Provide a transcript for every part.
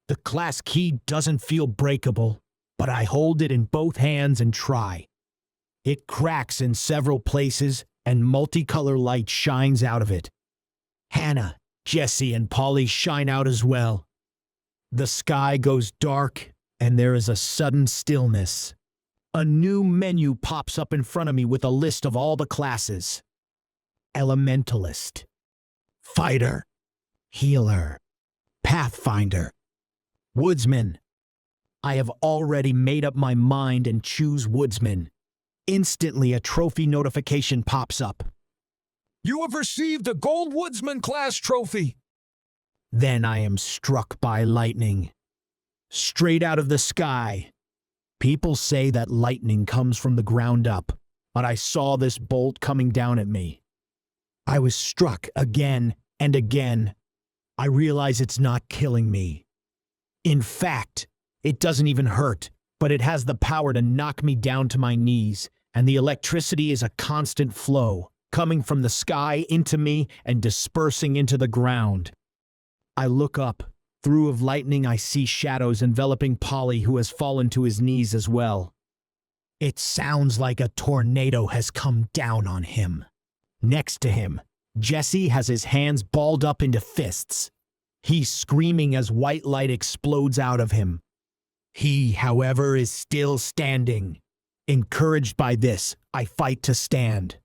The class key doesn't feel breakable, but I hold it in both hands and try. It cracks in several places, and multicolor light shines out of it. Hannah, Jesse, and Polly shine out as well. The sky goes dark, and there is a sudden stillness. A new menu pops up in front of me with a list of all the classes. Elementalist, Fighter, Healer, Pathfinder, Woodsman. I have already made up my mind and choose Woodsman. Instantly, a trophy notification pops up. You have received a Gold Woodsman class trophy. Then I am struck by lightning. Straight out of the sky. People say that lightning comes from the ground up, but I saw this bolt coming down at me. I was struck again and again. I realize it's not killing me. In fact, it doesn't even hurt, but it has the power to knock me down to my knees, and the electricity is a constant flow, coming from the sky into me and dispersing into the ground. I look up. Through of lightning I see shadows enveloping Polly, who has fallen to his knees as well. It sounds like a tornado has come down on him. Next to him, Jesse has his hands balled up into fists. He's screaming as white light explodes out of him. He, however, is still standing. Encouraged by this, I fight to stand.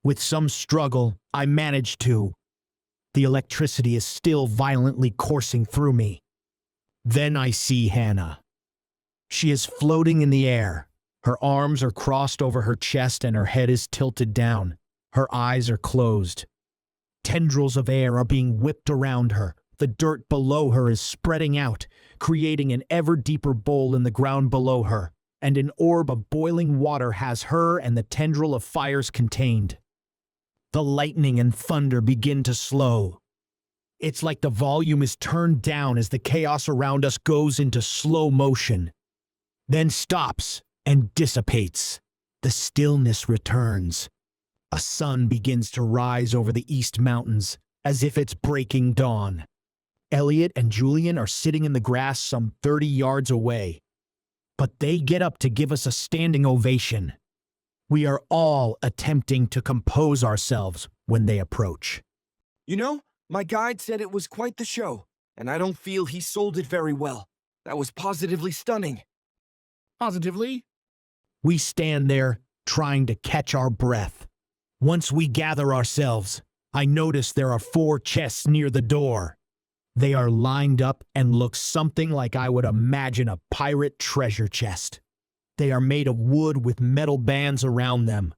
With some struggle, I manage to. The electricity is still violently coursing through me. Then I see Hannah. She is floating in the air. Her arms are crossed over her chest and her head is tilted down. Her eyes are closed. Tendrils of air are being whipped around her. The dirt below her is spreading out, creating an ever deeper bowl in the ground below her, and an orb of boiling water has her and the tendril of fires contained. The lightning and thunder begin to slow. It's like the volume is turned down as the chaos around us goes into slow motion, then stops and dissipates. The stillness returns. A sun begins to rise over the east mountains as if it's breaking dawn. Elliot and Julian are sitting in the grass some 30 yards away, but they get up to give us a standing ovation. We are all attempting to compose ourselves when they approach. You know, my guide said it was quite the show, and I don't feel he sold it very well. That was positively stunning. Positively? We stand there, trying to catch our breath. Once we gather ourselves, I notice there are 4 chests near the door. They are lined up and look something like I would imagine a pirate treasure chest. They are made of wood with metal bands around them.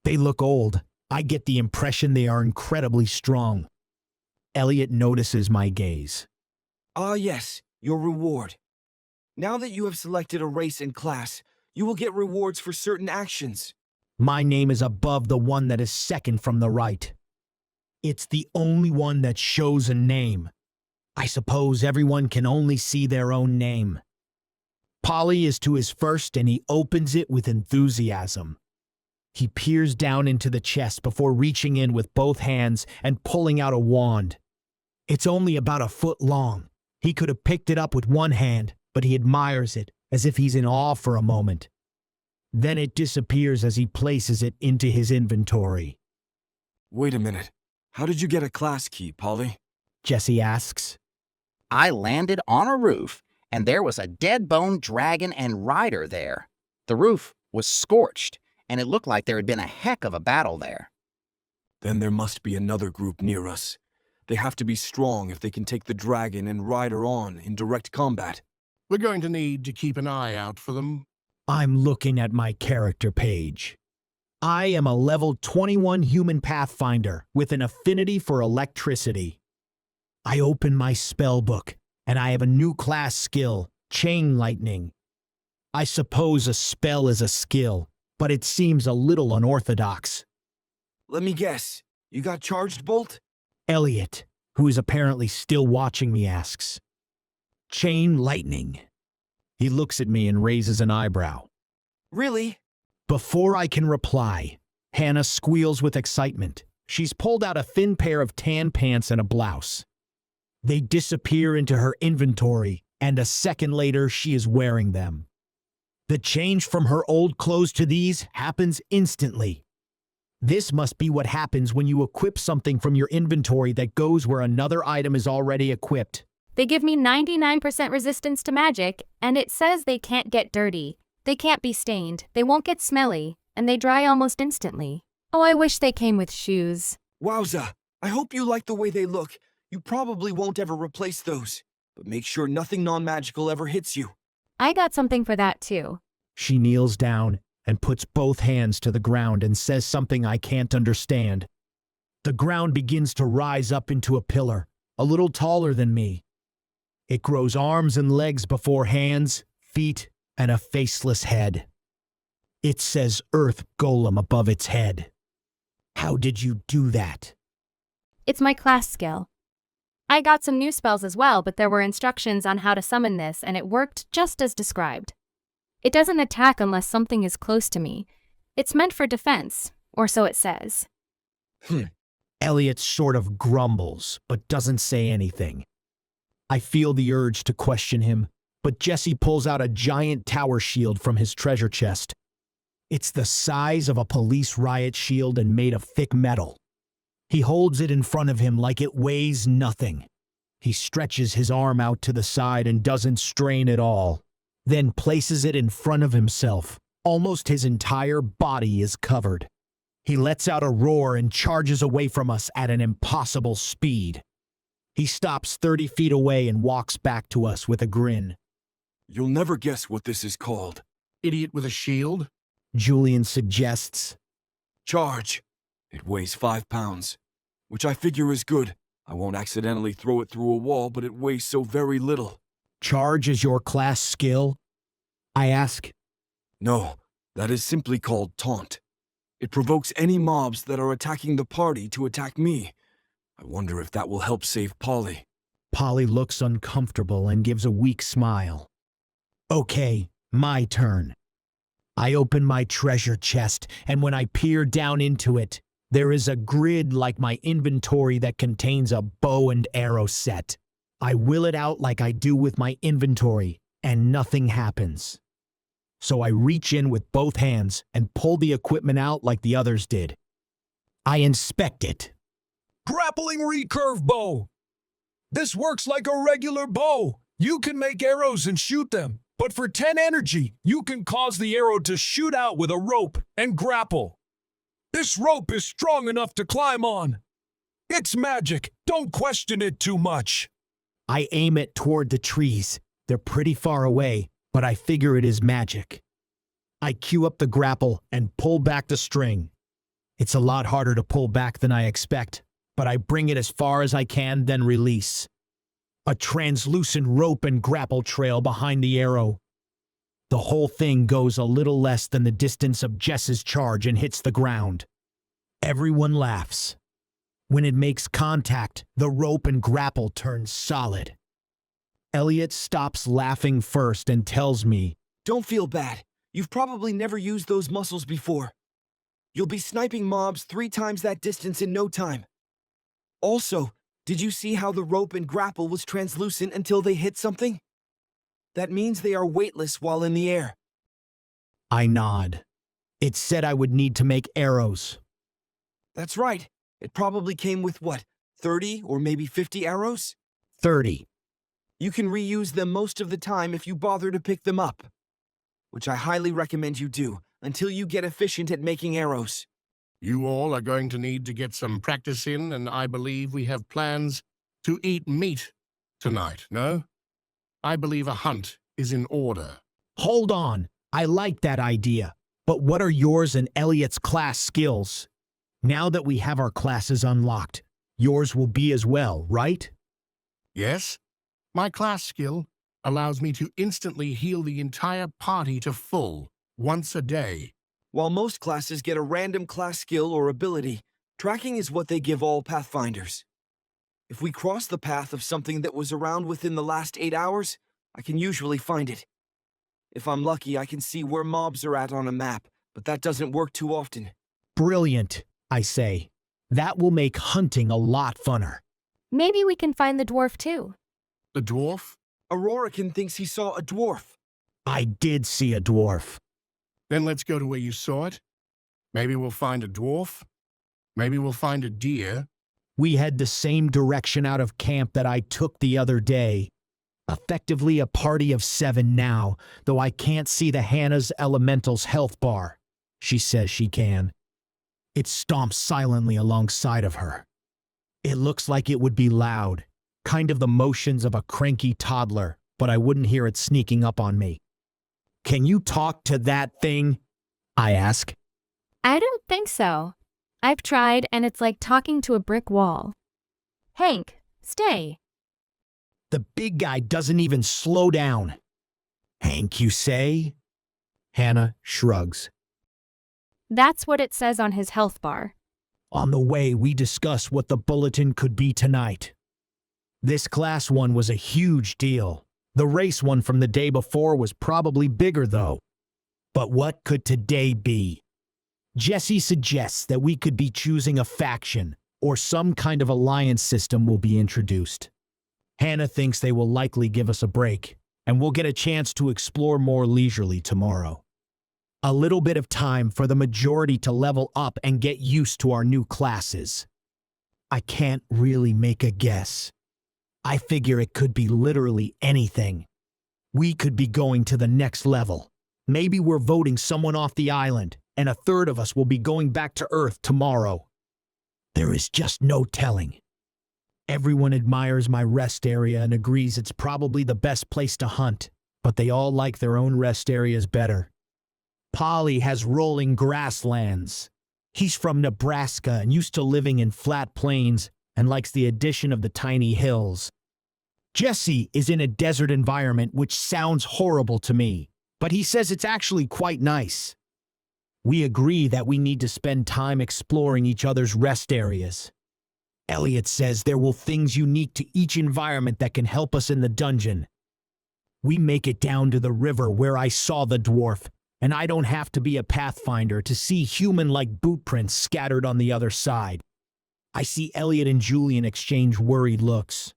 They look old. I get the impression they are incredibly strong. Elliot notices my gaze. Ah, yes, your reward. Now that you have selected a race and class, you will get rewards for certain actions. My name is above the one that is second from the right. It's the only one that shows a name. I suppose everyone can only see their own name. Polly is to his first and he opens it with enthusiasm. He peers down into the chest before reaching in with both hands and pulling out a wand. It's only about a foot long. He could have picked it up with one hand, but he admires it as if he's in awe for a moment. Then it disappears as he places it into his inventory. Wait a minute. How did you get a class key, Polly? Jesse asks. I landed on a roof, and there was a dead-bone dragon and rider there. The roof was scorched, and it looked like there had been a heck of a battle there. Then there must be another group near us. They have to be strong if they can take the dragon and rider on in direct combat. We're going to need to keep an eye out for them. I'm looking at my character page. I am a level 21 human pathfinder with an affinity for electricity. I open my spell book, and I have a new class skill, Chain Lightning. I suppose a spell is a skill, but it seems a little unorthodox. Let me guess. You got Charged Bolt? Elliot, who is apparently still watching me, asks. Chain Lightning. He looks at me and raises an eyebrow. Really? Before I can reply, Hannah squeals with excitement. She's pulled out a thin pair of tan pants and a blouse. They disappear into her inventory, and a second later she is wearing them. The change from her old clothes to these happens instantly. This must be what happens when you equip something from your inventory that goes where another item is already equipped. They give me 99% resistance to magic, and it says they can't get dirty. They can't be stained, they won't get smelly, and they dry almost instantly. Oh, I wish they came with shoes. Wowza! I hope you like the way they look. You probably won't ever replace those. But make sure nothing non-magical ever hits you. I got something for that too. She kneels down and puts both hands to the ground and says something I can't understand. The ground begins to rise up into a pillar, a little taller than me. It grows arms and legs before hands, feet, and a faceless head. It says Earth Golem above its head. How did you do that? It's my class skill. I got some new spells as well, but there were instructions on how to summon this, and it worked just as described. It doesn't attack unless something is close to me. It's meant for defense, or so it says. Elliot sort of grumbles, but doesn't say anything. I feel the urge to question him, but Jesse pulls out a giant tower shield from his treasure chest. It's the size of a police riot shield and made of thick metal. He holds it in front of him like it weighs nothing. He stretches his arm out to the side and doesn't strain at all, then places it in front of himself. Almost his entire body is covered. He lets out a roar and charges away from us at an impossible speed. He stops 30 feet away and walks back to us with a grin. You'll never guess what this is called. Idiot with a shield? Julian suggests. Charge. It weighs 5 pounds, which I figure is good. I won't accidentally throw it through a wall, but it weighs so very little. Charge is your class skill? I ask. No, that is simply called taunt. It provokes any mobs that are attacking the party to attack me. I wonder if that will help save Polly. Polly looks uncomfortable and gives a weak smile. Okay, my turn. I open my treasure chest, and when I peer down into it, there is a grid like my inventory that contains a bow and arrow set. I will it out like I do with my inventory, and nothing happens. So I reach in with both hands and pull the equipment out like the others did. I inspect it. Grappling recurve bow. This works like a regular bow. You can make arrows and shoot them, but for 10 energy, you can cause the arrow to shoot out with a rope and grapple. This rope is strong enough to climb on. It's magic. Don't question it too much. I aim it toward the trees. They're pretty far away, but I figure it is magic. I cue up the grapple and pull back the string. It's a lot harder to pull back than I expect, but I bring it as far as I can, then release. A translucent rope and grapple trail behind the arrow. The whole thing goes a little less than the distance of Jess's charge and hits the ground. Everyone laughs. When it makes contact, the rope and grapple turn solid. Elliot stops laughing first and tells me, Don't feel bad. You've probably never used those muscles before. You'll be sniping mobs 3 times that distance in no time. Also, did you see how the rope and grapple was translucent until they hit something? That means they are weightless while in the air. I nod. It said I would need to make arrows. That's right. It probably came with, 30 or maybe 50 arrows? 30. You can reuse them most of the time if you bother to pick them up, which I highly recommend you do until you get efficient at making arrows. You all are going to need to get some practice in, and I believe we have plans to eat meat tonight, no? I believe a hunt is in order. Hold on. I like that idea. But what are yours and Elliot's class skills? Now that we have our classes unlocked, yours will be as well, right? Yes? My class skill allows me to instantly heal the entire party to full, once a day. While most classes get a random class skill or ability, tracking is what they give all Pathfinders. If we cross the path of something that was around within the last 8 hours, I can usually find it. If I'm lucky, I can see where mobs are at on a map, but that doesn't work too often. Brilliant, I say. That will make hunting a lot funner. Maybe we can find the dwarf too. The dwarf? Aurorican thinks he saw a dwarf. I did see a dwarf. Then let's go to where you saw it. Maybe we'll find a dwarf. Maybe we'll find a deer. We head the same direction out of camp that I took the other day. Effectively a party of 7 now, though I can't see the Hannah's Elemental's health bar. She says she can. It stomps silently alongside of her. It looks like it would be loud, kind of the motions of a cranky toddler, but I wouldn't hear it sneaking up on me. Can you talk to that thing? I ask. I don't think so. I've tried, and it's like talking to a brick wall. Hank, stay. The big guy doesn't even slow down. Hank, you say? Hannah shrugs. That's what it says on his health bar. On the way, we discuss what the bulletin could be tonight. This class one was a huge deal. The race one from the day before was probably bigger, though. But what could today be? Jesse suggests that we could be choosing a faction, or some kind of alliance system will be introduced. Hannah thinks they will likely give us a break, and we'll get a chance to explore more leisurely tomorrow. A little bit of time for the majority to level up and get used to our new classes. I can't really make a guess. I figure it could be literally anything. We could be going to the next level. Maybe we're voting someone off the island, and a third of us will be going back to Earth tomorrow. There is just no telling. Everyone admires my rest area and agrees it's probably the best place to hunt, but they all like their own rest areas better. Polly has rolling grasslands. He's from Nebraska and used to living in flat plains and likes the addition of the tiny hills. Jesse is in a desert environment, which sounds horrible to me, but he says it's actually quite nice. We agree that we need to spend time exploring each other's rest areas. Elliot says there will things unique to each environment that can help us in the dungeon. We make it down to the river where I saw the dwarf, and I don't have to be a pathfinder to see human-like boot prints scattered on the other side. I see Elliot and Julian exchange worried looks.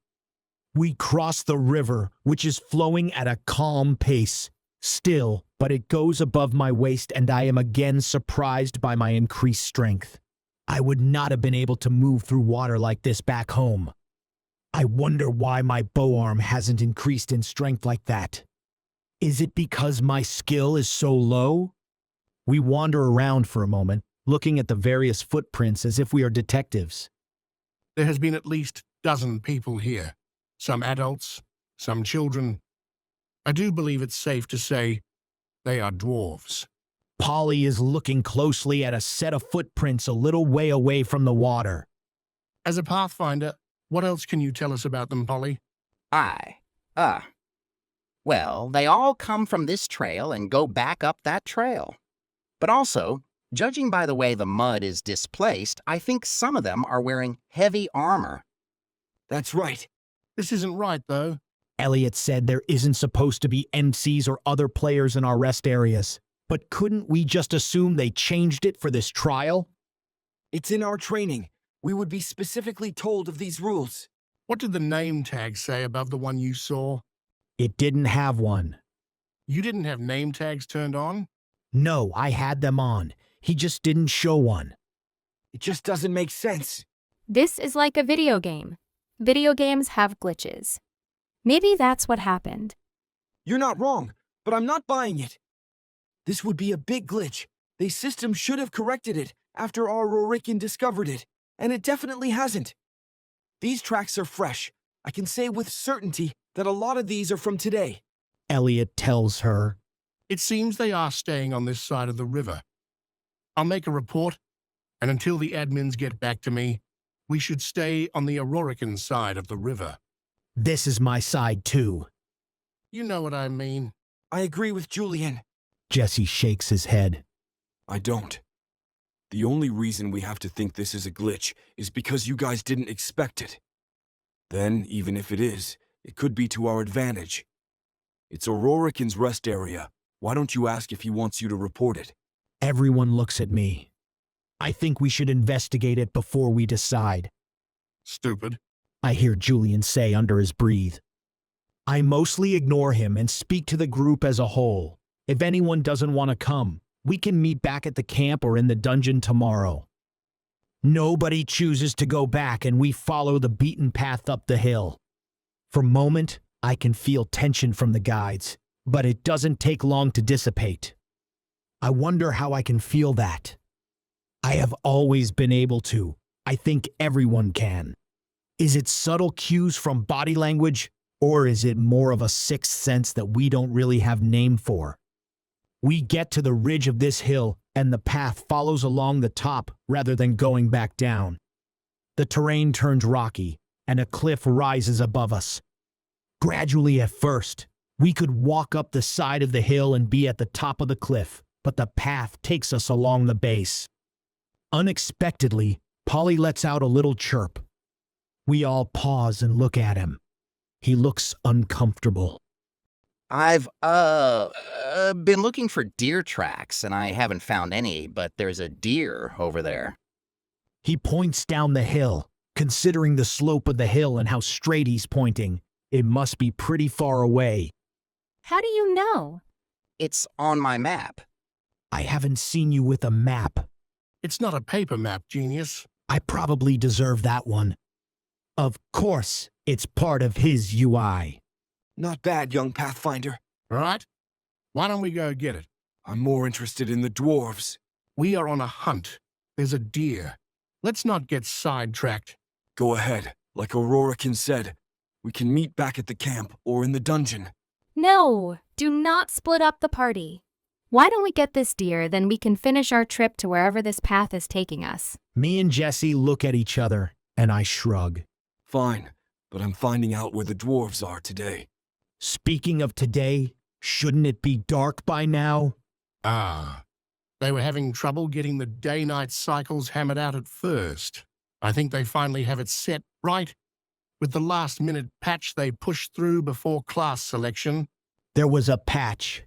We cross the river, which is flowing at a calm pace, still, but it goes above my waist, and I am again surprised by my increased strength. I would not have been able to move through water like this back home. I wonder why my bow arm hasn't increased in strength like that. Is it because my skill is so low? We wander around for a moment, looking at the various footprints as if we are detectives. There has been at least 12 people here. Some adults, some children. I do believe it's safe to say they are dwarves. Polly is looking closely at a set of footprints a little way away from the water. As a pathfinder, what else can you tell us about them, Polly? Well, they all come from this trail and go back up that trail. But also, judging by the way the mud is displaced, I think some of them are wearing heavy armor. That's right. This isn't right, though. Elliot said there isn't supposed to be NCs or other players in our rest areas. But couldn't we just assume they changed it for this trial? It's in our training. We would be specifically told of these rules. What did the name tag say above the one you saw? It didn't have one. You didn't have name tags turned on? No, I had them on. He just didn't show one. It just doesn't make sense. This is like a video game. Video games have glitches. Maybe that's what happened. You're not wrong, but I'm not buying it. This would be a big glitch. The system should have corrected it after our Rorican discovered it, and it definitely hasn't. These tracks are fresh. I can say with certainty that a lot of these are from today. Elliot tells her. It seems they are staying on this side of the river. I'll make a report, and until the admins get back to me, we should stay on the Aurorican side of the river. This is my side, too. You know what I mean. I agree with Julian. Jesse shakes his head. I don't. The only reason we have to think this is a glitch is because you guys didn't expect it. Then, even if it is, it could be to our advantage. It's Aurorican's rest area. Why don't you ask if he wants you to report it? Everyone looks at me. I think we should investigate it before we decide. Stupid. I hear Julian say under his breath. I mostly ignore him and speak to the group as a whole. If anyone doesn't want to come, we can meet back at the camp or in the dungeon tomorrow. Nobody chooses to go back, and we follow the beaten path up the hill. For a moment, I can feel tension from the guides, but it doesn't take long to dissipate. I wonder how I can feel that. I have always been able to. I think everyone can. Is it subtle cues from body language, or is it more of a sixth sense that we don't really have name for? We get to the ridge of this hill, and the path follows along the top rather than going back down. The terrain turns rocky, and a cliff rises above us. Gradually at first, we could walk up the side of the hill and be at the top of the cliff, but the path takes us along the base. Unexpectedly, Polly lets out a little chirp. We all pause and look at him. He looks uncomfortable. I've, been looking for deer tracks, and I haven't found any, but there's a deer over there. He points down the hill. Considering the slope of the hill and how straight he's pointing, it must be pretty far away. How do you know? It's on my map. I haven't seen you with a map. It's not a paper map, genius. I probably deserve that one. Of course, it's part of his UI. Not bad, young Pathfinder. Right? Why don't we go get it? I'm more interested in the dwarves. We are on a hunt. There's a deer. Let's not get sidetracked. Go ahead. Like Aurorican said, we can meet back at the camp or in the dungeon. No, do not split up the party. Why don't we get this deer, then we can finish our trip to wherever this path is taking us. Me and Jesse look at each other, and I shrug. Fine, but I'm finding out where the dwarves are today. Speaking of today, shouldn't it be dark by now? Ah, they were having trouble getting the day-night cycles hammered out at first. I think they finally have it set right. With the last-minute patch they pushed through before class selection. There was a patch.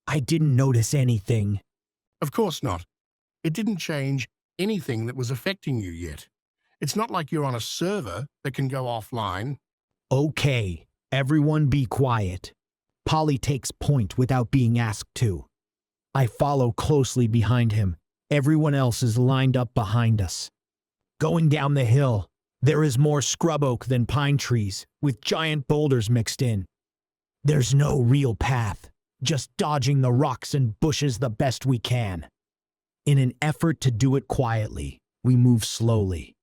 I didn't notice anything. Of course not. It didn't change anything that was affecting you yet. It's not like you're on a server that can go offline. Okay, everyone be quiet. Polly takes point without being asked to. I follow closely behind him. Everyone else is lined up behind us. Going down the hill, there is more scrub oak than pine trees, with giant boulders mixed in. There's no real path, just dodging the rocks and bushes the best we can. In an effort to do it quietly, we move slowly.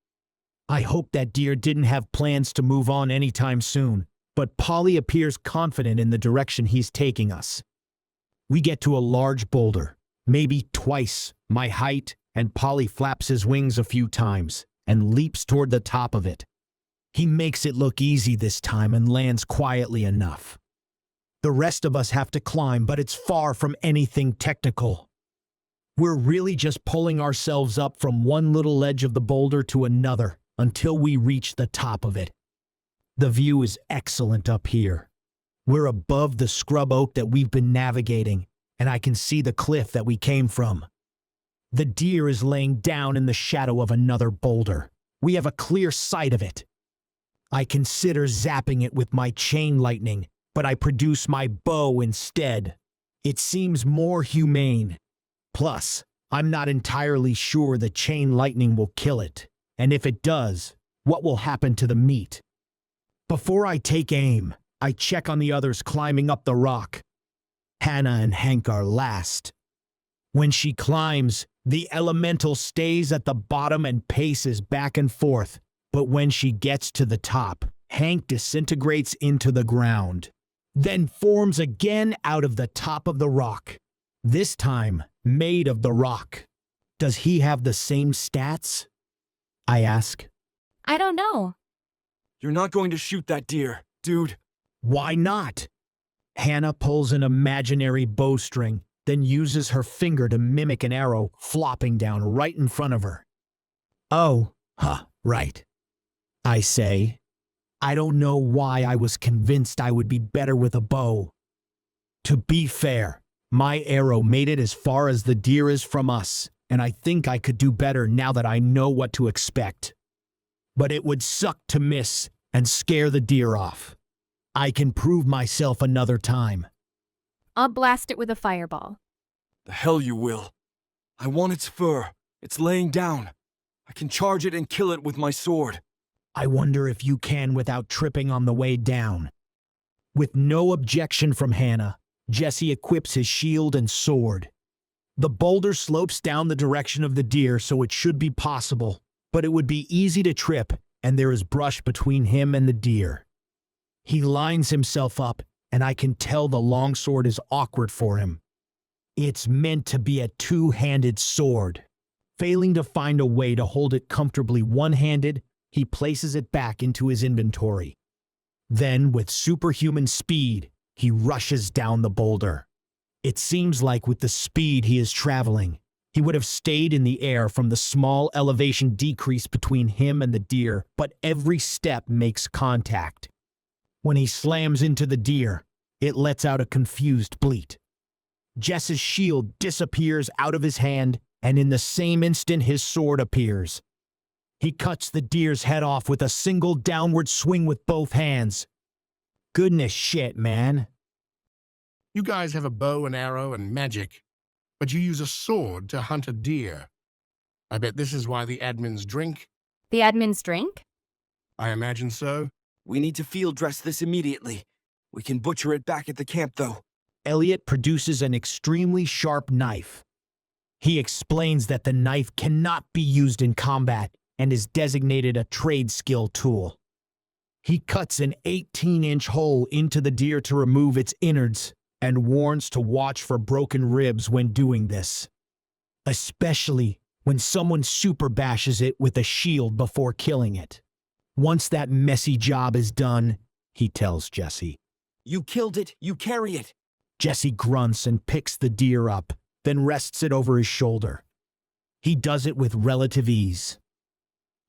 I hope that deer didn't have plans to move on anytime soon, but Polly appears confident in the direction he's taking us. We get to a large boulder, maybe twice my height, and Polly flaps his wings a few times and leaps toward the top of it. He makes it look easy this time and lands quietly enough. The rest of us have to climb, but it's far from anything technical. We're really just pulling ourselves up from one little ledge of the boulder to another until we reach the top of it. The view is excellent up here. We're above the scrub oak that we've been navigating, and I can see the cliff that we came from. The deer is laying down in the shadow of another boulder. We have a clear sight of it. I consider zapping it with my chain lightning, but I produce my bow instead. It seems more humane. Plus, I'm not entirely sure the chain lightning will kill it, and if it does, what will happen to the meat? Before I take aim, I check on the others climbing up the rock. Hannah and Hank are last. When she climbs, the elemental stays at the bottom and paces back and forth, but when she gets to the top, Hank disintegrates into the ground, then forms again out of the top of the rock, this time made of the rock. Does he have the same stats? I ask. I don't know. You're not going to shoot that deer, dude. Why not? Hannah pulls an imaginary bowstring, then uses her finger to mimic an arrow flopping down right in front of her. Oh, right. I say. I don't know why I was convinced I would be better with a bow. To be fair, my arrow made it as far as the deer is from us, and I think I could do better now that I know what to expect. but it would suck to miss and scare the deer off. I can prove myself another time. I'll blast it with a fireball. The hell you will. I want its fur. It's laying down. I can charge it and kill it with my sword. I wonder if you can without tripping on the way down. With no objection from Hannah, Jesse equips his shield and sword. The boulder slopes down the direction of the deer, so it should be possible, but it would be easy to trip, and there is brush between him and the deer. He lines himself up, and I can tell the longsword is awkward for him. It's meant to be a two-handed sword. Failing to find a way to hold it comfortably one-handed, he places it back into his inventory. Then, with superhuman speed, he rushes down the boulder. It seems like with the speed he is traveling, he would have stayed in the air from the small elevation decrease between him and the deer, but every step makes contact. When he slams into the deer, it lets out a confused bleat. Jess's shield disappears out of his hand, and in the same instant his sword appears. He cuts the deer's head off with a single downward swing with both hands. Goodness shit, man. You guys have a bow and arrow and magic, but you use a sword to hunt a deer. I bet this is why the admins drink. The admins drink? I imagine so. We need to field dress this immediately. We can butcher it back at the camp, though. Elliot produces an extremely sharp knife. He explains that the knife cannot be used in combat and is designated a trade skill tool. He cuts an 18-inch hole into the deer to remove its innards and warns to watch for broken ribs when doing this, especially when someone super bashes it with a shield before killing it. Once that messy job is done, he tells Jesse. You killed it, you carry it. Jesse grunts and picks the deer up, then rests it over his shoulder. He does it with relative ease.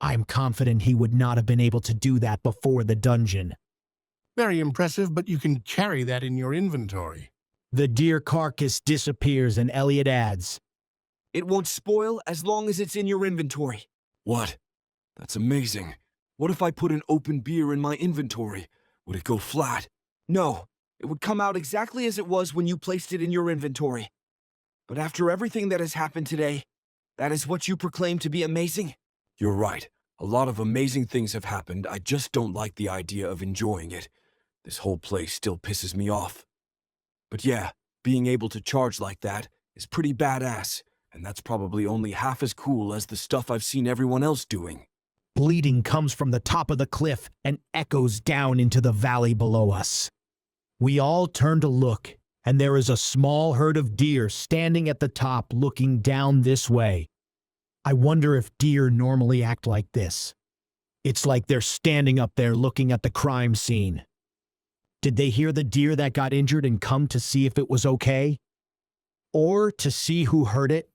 I'm confident he would not have been able to do that before the dungeon. Very impressive, but you can carry that in your inventory. The deer carcass disappears and Elliot adds, It won't spoil as long as it's in your inventory. What? That's amazing. What if I put an open beer in my inventory? Would it go flat? No, it would come out exactly as it was when you placed it in your inventory. But after everything that has happened today, that is what you proclaim to be amazing? You're right. A lot of amazing things have happened. I just don't like the idea of enjoying it. This whole place still pisses me off. But yeah, being able to charge like that is pretty badass, and that's probably only half as cool as the stuff I've seen everyone else doing. Bleating comes from the top of the cliff and echoes down into the valley below us. We all turn to look, and there is a small herd of deer standing at the top looking down this way. I wonder if deer normally act like this. It's like they're standing up there looking at the crime scene. Did they hear the deer that got injured and come to see if it was okay? Or to see who hurt it?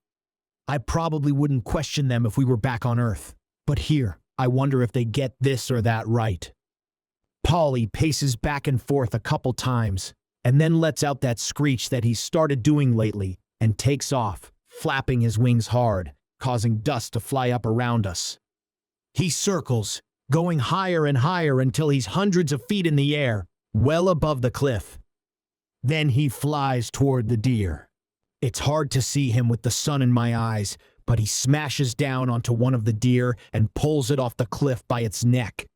I probably wouldn't question them if we were back on Earth. But here, I wonder if they get this or that right. Polly paces back and forth a couple times, and then lets out that screech that he's started doing lately, and takes off, flapping his wings hard, causing dust to fly up around us. He circles, going higher and higher until he's hundreds of feet in the air, well above the cliff. Then he flies toward the deer. It's hard to see him with the sun in my eyes, but he smashes down onto one of the deer and pulls it off the cliff by its neck.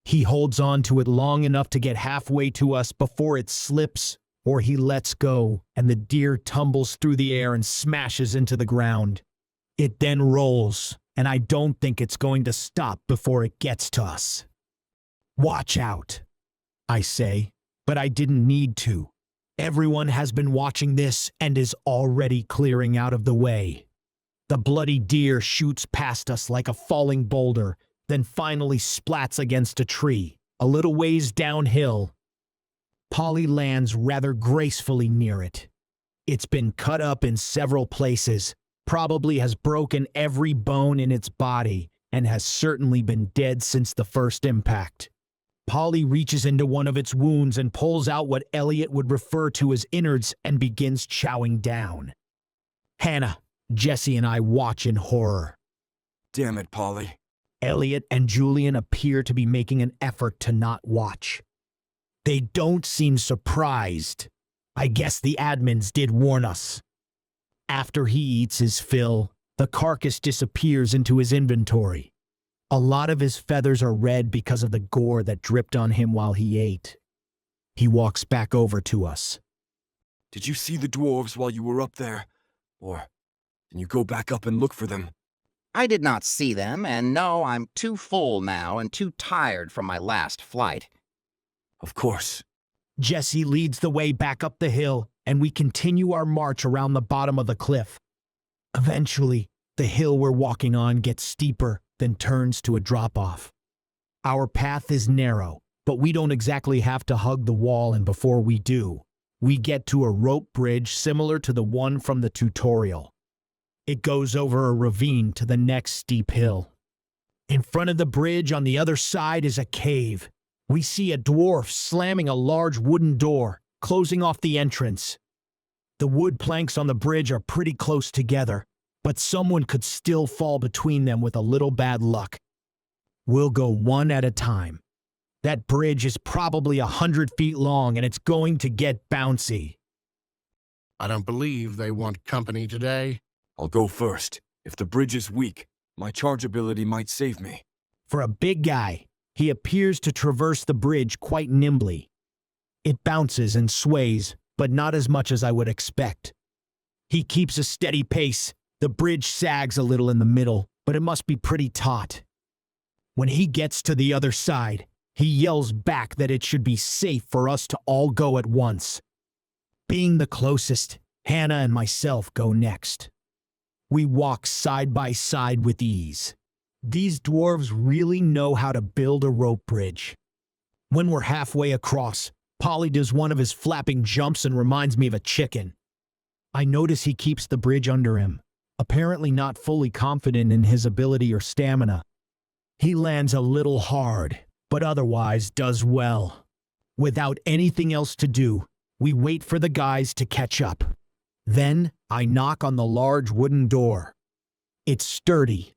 He holds on to it long enough to get halfway to us before it slips, or he lets go, and the deer tumbles through the air and smashes into the ground. It then rolls, and I don't think it's going to stop before it gets to us. Watch out, I say, but I didn't need to. Everyone has been watching this and is already clearing out of the way. The bloody deer shoots past us like a falling boulder, then finally splats against a tree, a little ways downhill. Polly lands rather gracefully near it. It's been cut up in several places, probably has broken every bone in its body, and has certainly been dead since the first impact. Polly reaches into one of its wounds and pulls out what Elliot would refer to as innards and begins chowing down. Hannah, Jesse, and I watch in horror. Damn it, Polly. Elliot and Julian appear to be making an effort to not watch. They don't seem surprised. I guess the admins did warn us. After he eats his fill, the carcass disappears into his inventory. A lot of his feathers are red because of the gore that dripped on him while he ate. He walks back over to us. Did you see the dwarves while you were up there? Or can you go back up and look for them? I did not see them, and no, I'm too full now and too tired from my last flight. Of course. Jesse leads the way back up the hill, and we continue our march around the bottom of the cliff. Eventually, the hill we're walking on gets steeper, then turns to a drop-off. Our path is narrow, but we don't exactly have to hug the wall, and before we do, we get to a rope bridge similar to the one from the tutorial. It goes over a ravine to the next steep hill. In front of the bridge on the other side is a cave. We see a dwarf slamming a large wooden door, closing off the entrance. The wood planks on the bridge are pretty close together, but someone could still fall between them with a little bad luck. We'll go one at a time. That bridge is probably 100 feet long, and it's going to get bouncy. I don't believe they want company today. I'll go first. If the bridge is weak, my charge ability might save me. For a big guy, he appears to traverse the bridge quite nimbly. It bounces and sways, but not as much as I would expect. He keeps a steady pace. The bridge sags a little in the middle, but it must be pretty taut. When he gets to the other side, he yells back that it should be safe for us to all go at once. Being the closest, Hannah and myself go next. We walk side by side with ease. These dwarves really know how to build a rope bridge. When we're halfway across, Polly does one of his flapping jumps and reminds me of a chicken. I notice he keeps the bridge under him, apparently not fully confident in his ability or stamina. He lands a little hard, but otherwise does well. Without anything else to do, we wait for the guys to catch up. Then I knock on the large wooden door. It's sturdy.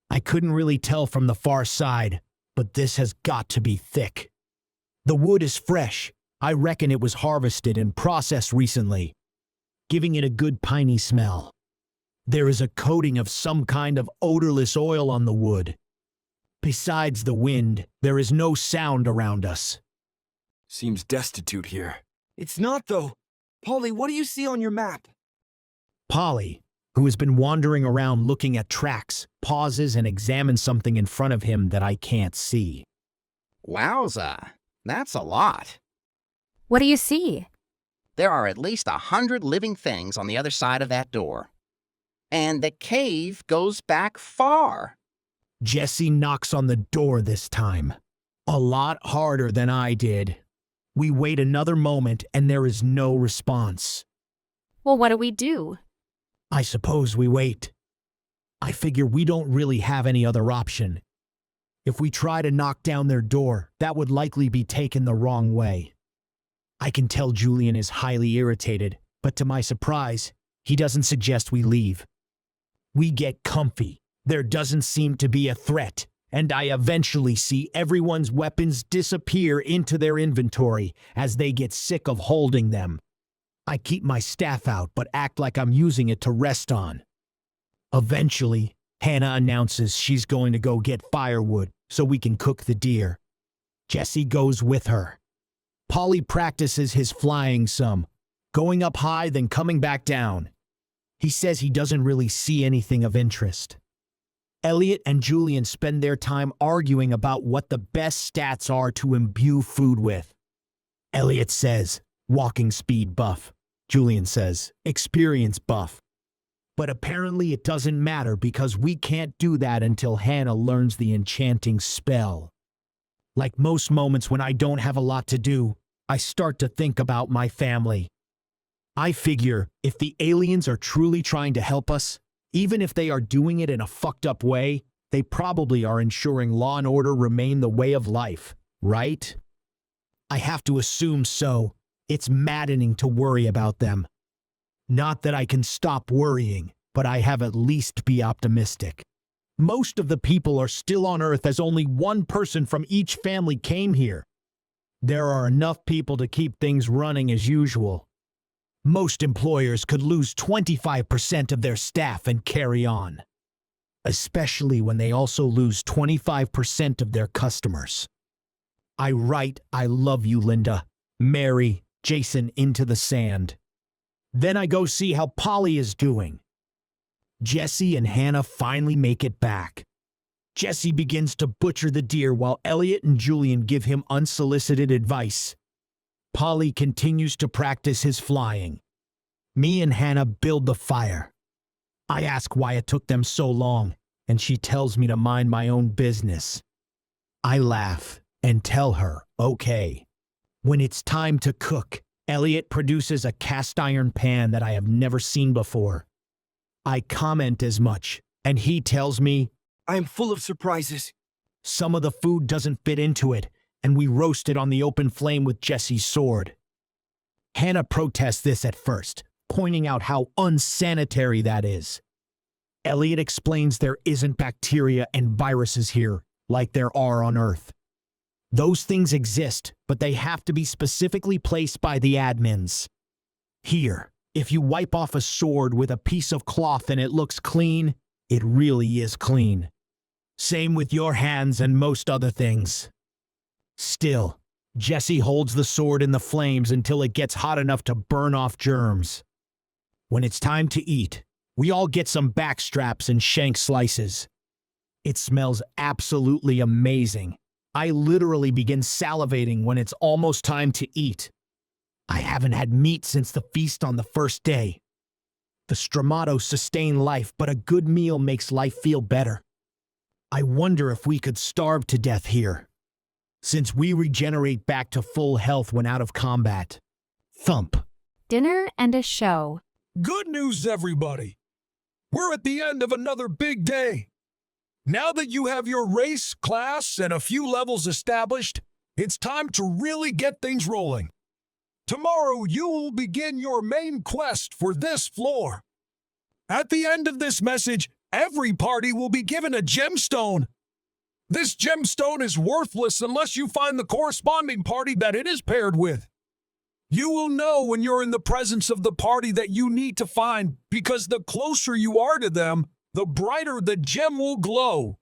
I couldn't really tell from the far side, but this has got to be thick. The wood is fresh. I reckon it was harvested and processed recently, giving it a good piney smell. There is a coating of some kind of odorless oil on the wood. Besides the wind, there is no sound around us. Seems destitute here. It's not, though. Polly, what do you see on your map? Polly, who has been wandering around looking at tracks, pauses and examines something in front of him that I can't see. Wowza, that's a lot. What do you see? There are at least 100 living things on the other side of that door. And the cave goes back far. Jesse knocks on the door this time. A lot harder than I did. We wait another moment and there is no response. Well, what do we do? I suppose we wait. I figure we don't really have any other option. If we try to knock down their door, that would likely be taken the wrong way. I can tell Julian is highly irritated, but to my surprise, he doesn't suggest we leave. We get comfy. There doesn't seem to be a threat, and I eventually see everyone's weapons disappear into their inventory as they get sick of holding them. I keep my staff out but act like I'm using it to rest on. Eventually, Hannah announces she's going to go get firewood so we can cook the deer. Jesse goes with her. Polly practices his flying some, going up high then coming back down. He says he doesn't really see anything of interest. Elliot and Julian spend their time arguing about what the best stats are to imbue food with. Elliot says, walking speed buff. Julian says, experience buff. But apparently it doesn't matter because we can't do that until Hannah learns the enchanting spell. Like most moments when I don't have a lot to do, I start to think about my family. I figure if the aliens are truly trying to help us, even if they are doing it in a fucked up way, they probably are ensuring law and order remain the way of life, right? I have to assume so. It's maddening to worry about them. Not that I can stop worrying, but I have at least be optimistic. Most of the people are still on Earth as only one person from each family came here. There are enough people to keep things running as usual. Most employers could lose 25% of their staff and carry on, especially when they also lose 25% of their customers. I write, "I love you, Linda," Mary, Jason into the sand. Then I go see how Polly is doing. Jesse and Hannah finally make it back. Jesse begins to butcher the deer while Elliot and Julian give him unsolicited advice. Polly continues to practice his flying. Me and Hannah build the fire. I ask why it took them so long, and she tells me to mind my own business. I laugh and tell her, okay. When it's time to cook, Elliot produces a cast iron pan that I have never seen before. I comment as much, and he tells me, I am full of surprises. some of the food doesn't fit into it, and we roast it on the open flame with Jesse's sword. Hannah protests this at first, pointing out how unsanitary that is. Elliot explains there isn't bacteria and viruses here, like there are on Earth. Those things exist, but they have to be specifically placed by the admins. Here, if you wipe off a sword with a piece of cloth and it looks clean, it really is clean. Same with your hands and most other things. Still, Jesse holds the sword in the flames until it gets hot enough to burn off germs. When it's time to eat, we all get some back straps and shank slices. It smells absolutely amazing. I literally begin salivating when it's almost time to eat. I haven't had meat since the feast on the first day. The stramato sustain life, but a good meal makes life feel better. I wonder if we could starve to death here, since we regenerate back to full health when out of combat. Thump. Dinner and a show. Good news, everybody. We're at the end of another big day. Now that you have your race, class, and a few levels established, it's time to really get things rolling. Tomorrow, you will begin your main quest for this floor. At the end of this message, every party will be given a gemstone. This gemstone is worthless unless you find the corresponding party that it is paired with. You will know when you're in the presence of the party that you need to find, because the closer you are to them, the brighter the gem will glow.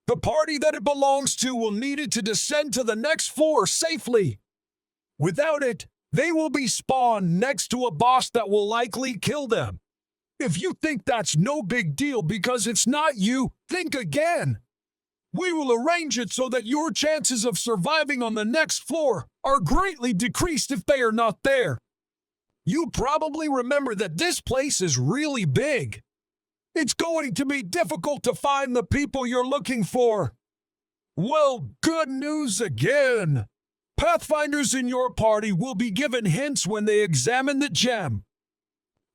The party that it belongs to will need it to descend to the next floor safely. Without it, they will be spawned next to a boss that will likely kill them. If you think that's no big deal because it's not you, think again. We will arrange it so that your chances of surviving on the next floor are greatly decreased if they are not there. You probably remember that this place is really big. It's going to be difficult to find the people you're looking for. Well, good news again. Pathfinders in your party will be given hints when they examine the gem.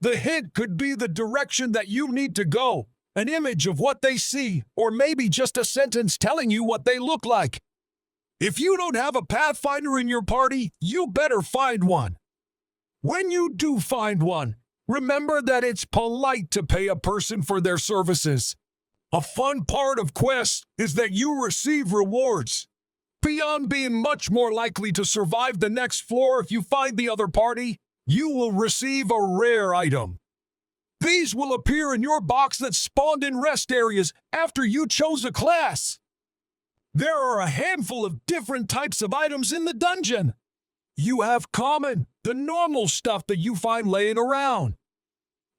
The hint could be the direction that you need to go, an image of what they see, or maybe just a sentence telling you what they look like. If you don't have a Pathfinder in your party, you better find one. When you do find one, remember that it's polite to pay a person for their services. A fun part of quests is that you receive rewards. Beyond being much more likely to survive the next floor if you find the other party, you will receive a rare item. These will appear in your box that spawned in rest areas after you chose a class. There are a handful of different types of items in the dungeon. You have common, the normal stuff that you find laying around.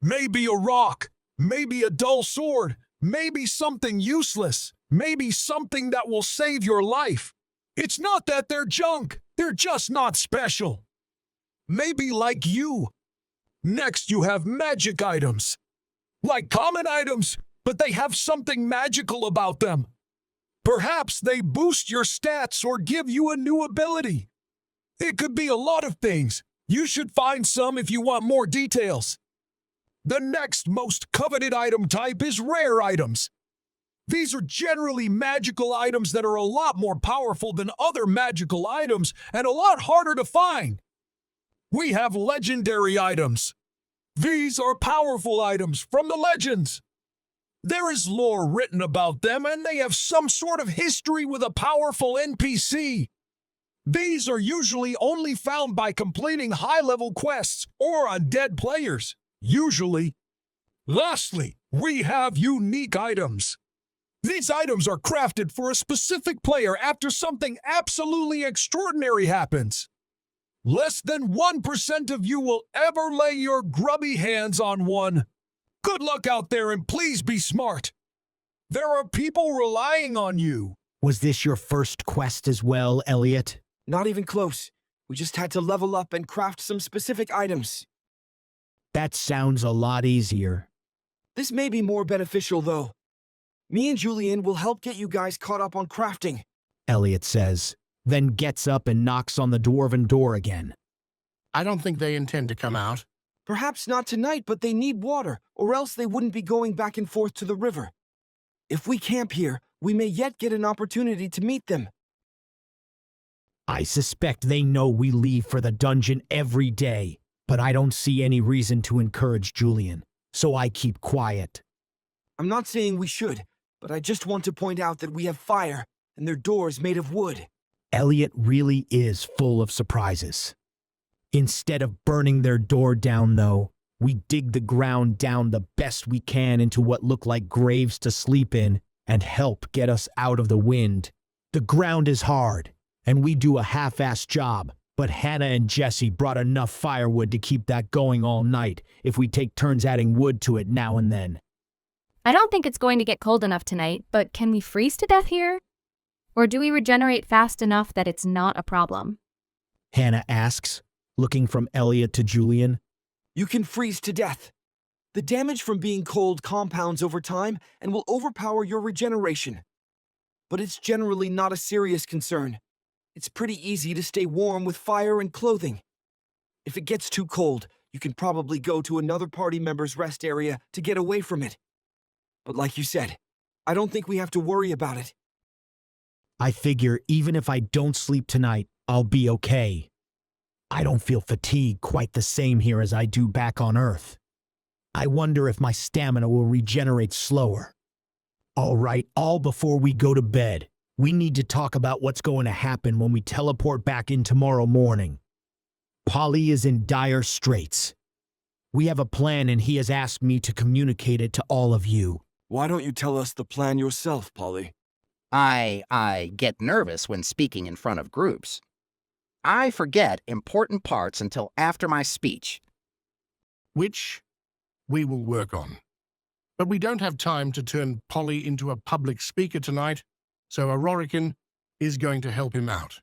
Maybe a rock, maybe a dull sword, maybe something useless, maybe something that will save your life. It's not that they're junk, they're just not special. Maybe like you. Next, you have magic items. Like common items, but they have something magical about them. Perhaps they boost your stats or give you a new ability. It could be a lot of things. You should find some if you want more details. The next most coveted item type is rare items. These are generally magical items that are a lot more powerful than other magical items and a lot harder to find. We have legendary items. These are powerful items from the legends. There is lore written about them, and they have some sort of history with a powerful NPC. These are usually only found by completing high-level quests or undead players, usually. Lastly, we have unique items. These items are crafted for a specific player after something absolutely extraordinary happens. Less than 1% of you will ever lay your grubby hands on one. Good luck out there, and please be smart. There are people relying on you. Was this your first quest as well, Elliot? Not even close. We just had to level up and craft some specific items. That sounds a lot easier. This may be more beneficial, though. Me and Julian will help get you guys caught up on crafting. Elliot says, then gets up and knocks on the dwarven door again. I don't think they intend to come out. Perhaps not tonight, but they need water, or else they wouldn't be going back and forth to the river. If we camp here, we may yet get an opportunity to meet them. I suspect they know we leave for the dungeon every day, but I don't see any reason to encourage Julian, so I keep quiet. I'm not saying we should, but I just want to point out that we have fire, and their doors made of wood. Elliot really is full of surprises. Instead of burning their door down, though, we dig the ground down the best we can into what look like graves to sleep in and help get us out of the wind. The ground is hard, and we do a half-assed job, but Hannah and Jesse brought enough firewood to keep that going all night if we take turns adding wood to it now and then. I don't think it's going to get cold enough tonight, but can we freeze to death here? Or do we regenerate fast enough that it's not a problem? Hannah asks, looking from Elliot to Julian. You can freeze to death. The damage from being cold compounds over time and will overpower your regeneration. But it's generally not a serious concern. It's pretty easy to stay warm with fire and clothing. If it gets too cold, you can probably go to another party member's rest area to get away from it. But like you said, I don't think we have to worry about it. I figure even if I don't sleep tonight, I'll be okay. I don't feel fatigue quite the same here as I do back on Earth. I wonder if my stamina will regenerate slower. All right, all before we go to bed, we need to talk about what's going to happen when we teleport back in tomorrow morning. Polly is in dire straits. We have a plan and he has asked me to communicate it to all of you. Why don't you tell us the plan yourself, Polly? I get nervous when speaking in front of groups. I forget important parts until after my speech. Which we will work on. But we don't have time to turn Polly into a public speaker tonight, so Aurorican is going to help him out.